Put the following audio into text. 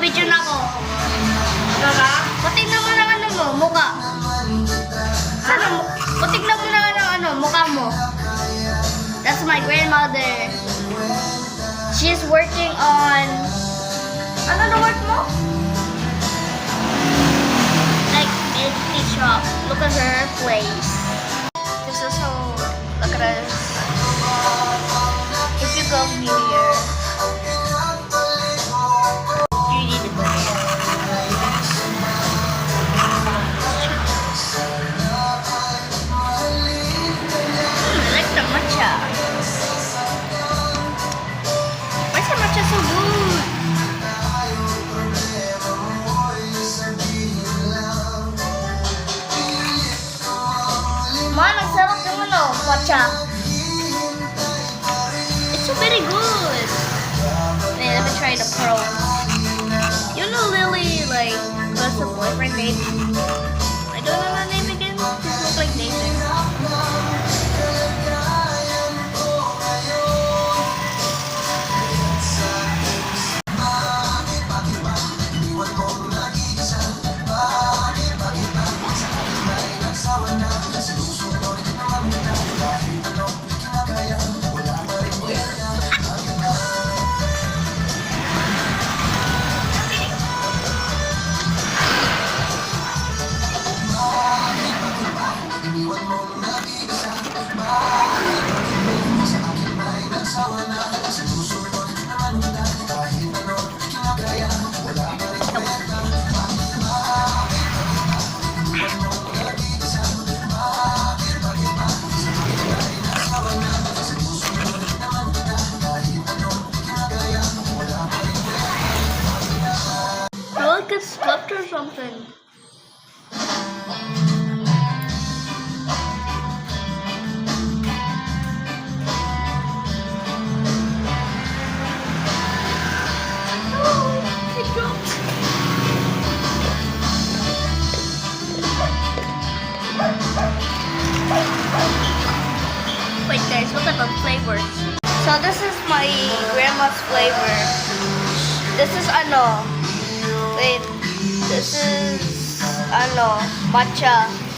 Video na ako. Patignan mo ng ano mo, mukha. Sana, patignan mo ng ano, mukha mo. That's my grandmother. She's working on... Ano na work mo? Like, in shop. Look at her place. This is so... Look at this. If you go here... You need to go here. I like the matcha. Why is the matcha so good? Ma, nagsarap yung ano, matcha. It's so very good. Wait, let me try the pearl. You know Lily, like, what's the boyfriend name? I don't know the name again. Just look like Nathan. I like a sculpture or something. Oh, it dropped. Wait guys, look at the flavors. So this is my grandma's flavor. This is ano. Wait, this is ano, matcha.